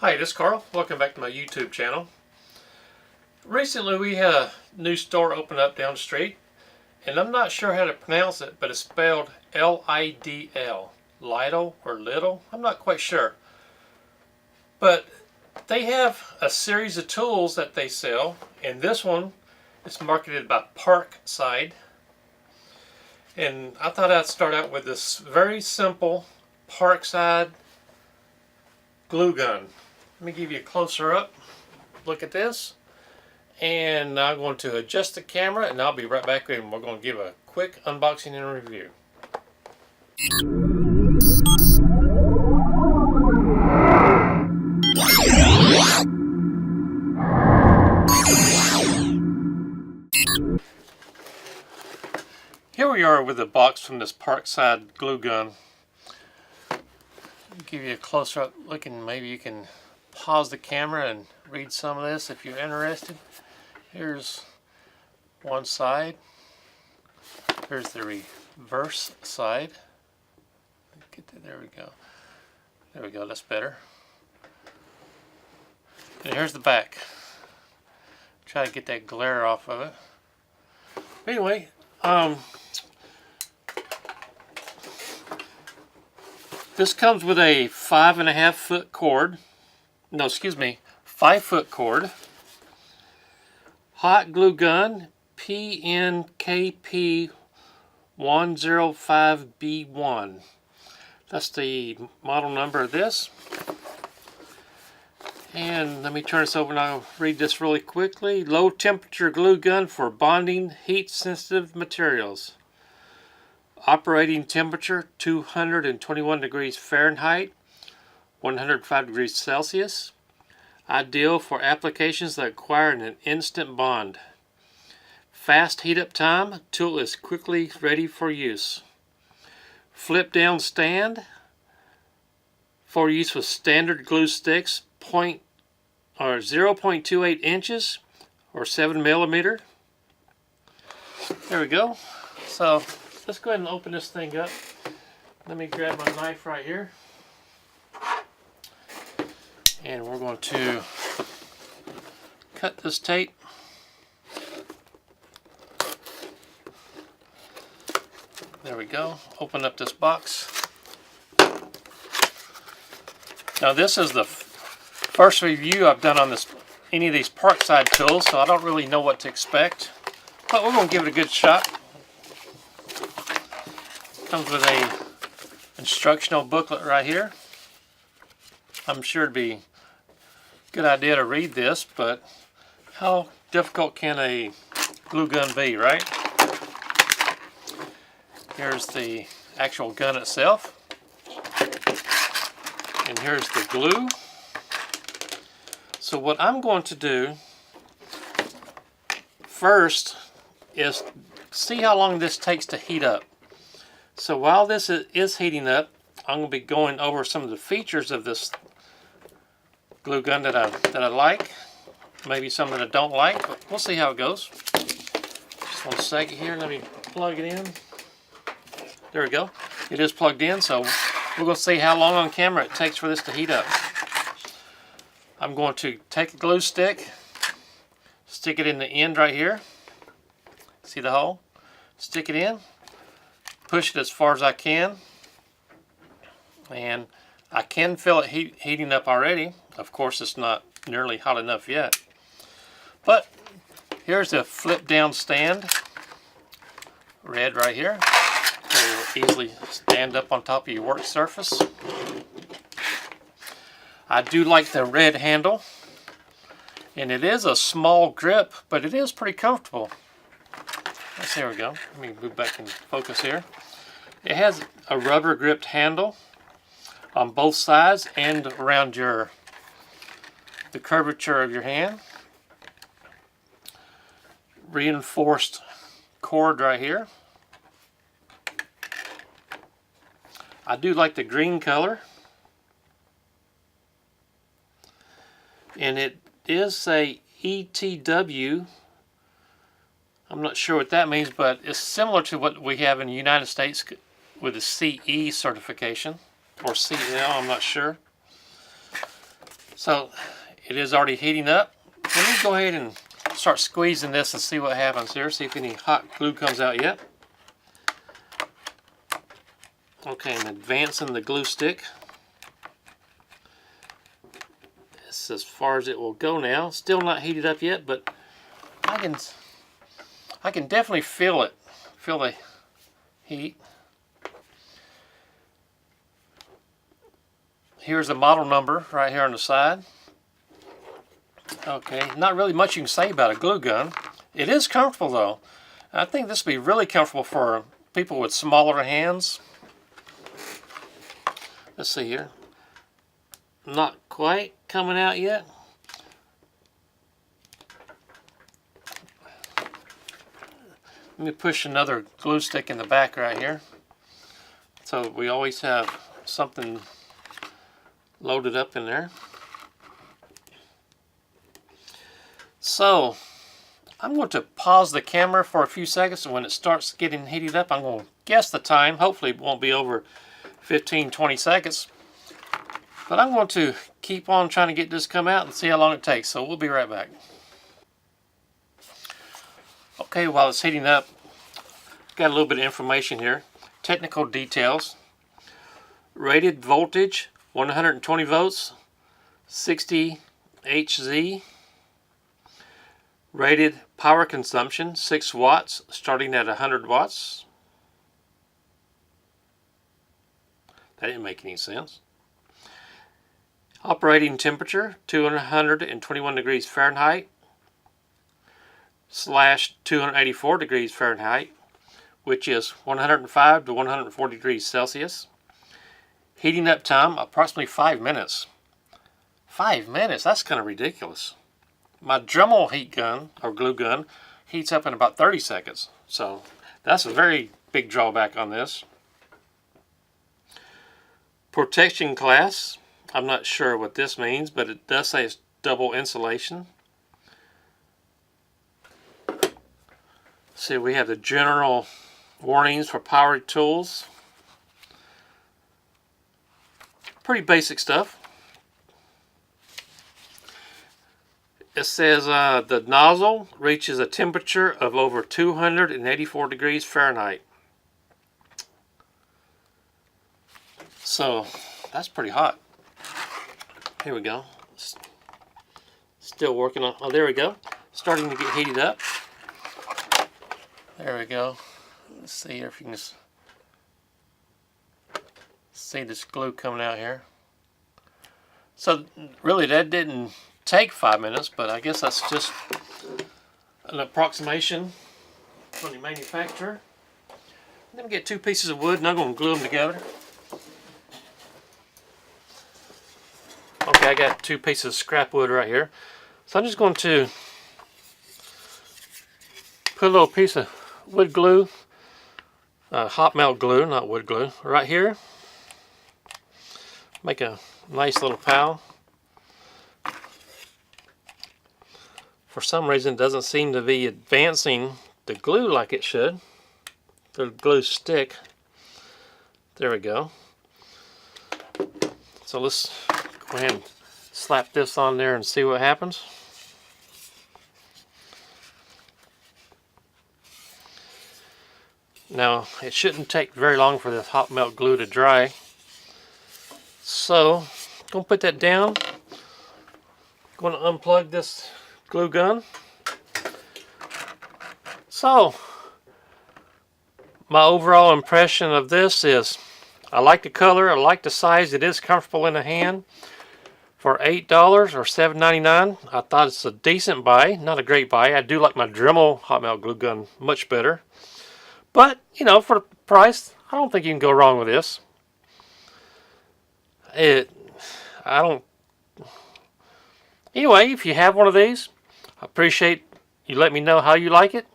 Hi, this is Carl. Welcome back to my YouTube channel. Recently we had a new store open up down the street, and I'm not sure how to pronounce it, but it's spelled L-I-D-L. Lidl or Lidl? I'm not quite sure. But they have a series of tools that they sell, and this one is marketed by Parkside. And I thought I'd start out with this very simple Parkside glue gun. Let me give you a closer up look at this, and I'm going to adjust the camera, and I'll be right back and we're going to give a quick unboxing and review. Here we are with the box from this Parkside glue gun. Give you a closer up look, and maybe you can pause the camera and read some of this if you're interested. Here's one side. Here's the reverse side. Get that, there we go. There we go, that's better. And here's the back. Try to get that glare off of it. Anyway, this comes with a 5.5 foot cord. No, excuse me, 5 foot cord. Hot glue gun PNKP 105B1. That's the model number of this. And let me turn this over and I'll read this really quickly. Low temperature glue gun for bonding heat sensitive materials. Operating temperature 221 degrees Fahrenheit, 105 degrees Celsius. Ideal for applications that require an instant bond. Fast heat up time. Tool is quickly ready for use. Flip down stand for use with standard glue sticks 0.28 inches or 7 millimeter. There we go. So let's go ahead and open this thing up. Let me grab my knife right here. And we're going to cut this tape. There we go. Open up this box. Now this is the first review I've done on any of these Parkside tools, so I don't really know what to expect. But we're going to give it a good shot. Comes with a instructional booklet right here. I'm sure it'd be a good idea to read this, but how difficult can a glue gun be, right? Here's the actual gun itself. And here's the glue. So what I'm going to do first is see how long this takes to heat up. So while this is heating up, I'm going to be going over some of the features of this glue gun that I like, maybe some that I don't like, but we'll see how it goes. Just 1 second here, let me plug it in. There we go. It is plugged in, so we're going to see how long on camera it takes for this to heat up. I'm going to take a glue stick, stick it in the end right here. See the hole? Stick it in, push it as far as I can, and I can feel it heating up already. Of course, it's not nearly hot enough yet. But here's a flip down stand. Red right here. It will easily stand up on top of your work surface. I do like the red handle. And it is a small grip, but it is pretty comfortable. There we go. Let me move back and focus here. It has a rubber gripped handle on both sides and around the curvature of your hand. Reinforced cord right here. I do like the green color. And it is a ETW. I'm not sure what that means, but it's similar to what we have in the United States with the CE certification, or CL, I'm not sure. So it is already heating up. Let me go ahead and start squeezing this and see what happens here. See if any hot glue comes out yet. Okay, I'm advancing the glue stick. It's as far as it will go now. Still not heated up yet, but I can definitely feel it. Feel the heat. Here's the model number right here on the side. Okay, not really much you can say about a glue gun. It is comfortable though. I think this would be really comfortable for people with smaller hands. Let's see here. Not quite coming out yet. Let me push another glue stick in the back right here. So we always have something loaded up in there. So I'm going to pause the camera for a few seconds, and when it starts getting heated up, I'm going to guess the time. Hopefully it won't be over 15-20 seconds. But I'm going to keep on trying to get this come out and see how long it takes. So we'll be right back. Okay, while it's heating up, got a little bit of information here. Technical details. Rated voltage 120 volts, 60 Hz. Rated power consumption 6 watts, starting at 100 watts. That didn't make any sense. Operating temperature 221 degrees Fahrenheit / 284 degrees Fahrenheit, which is 105 to 140 degrees Celsius. Heating up time approximately 5 minutes. 5 minutes? That's kind of ridiculous. My Dremel heat gun or glue gun heats up in about 30 seconds. So that's a very big drawback on this. Protection class. I'm not sure what this means, but it does say it's double insulation. See, we have the general warnings for power tools. Pretty basic stuff. It says the nozzle reaches a temperature of over 284 degrees Fahrenheit. So that's pretty hot. Here we go. Still working on. Oh, there we go. Starting to get heated up. There we go. Let's see here if you can see this glue coming out here. So really that didn't take 5 minutes, but I guess that's just an approximation from the manufacturer. Let me get 2 pieces of wood and I'm going to glue them together. Okay, I got 2 pieces of scrap wood right here. So I'm just going to put a little piece of wood glue, hot melt glue, not wood glue, right here. Make a nice little pile. For some reason it doesn't seem to be advancing the glue like it should. The glue stick. There we go. So let's go ahead and slap this on there and see what happens. Now it shouldn't take very long for this hot melt glue to dry. So I'm going to put that down. Going to unplug this glue gun. So my overall impression of this is I like the color, I like the size, it is comfortable in the hand. For $8 or $7.99, I thought it's a decent buy, not a great buy. I do like my Dremel hot melt glue gun much better. But, you know, for the price, I don't think you can go wrong with this. Anyway, if you have one of these, I appreciate you let me know how you like it.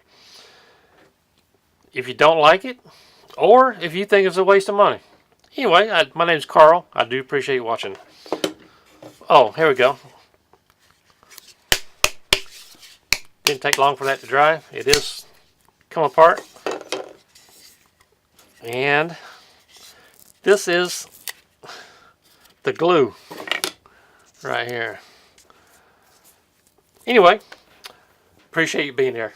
If you don't like it, or if you think it's a waste of money. Anyway, my name's Carl. I do appreciate you watching. Oh, here we go. Didn't take long for that to dry. It is come apart. And this is the glue. This right here. Anyway, appreciate you being here.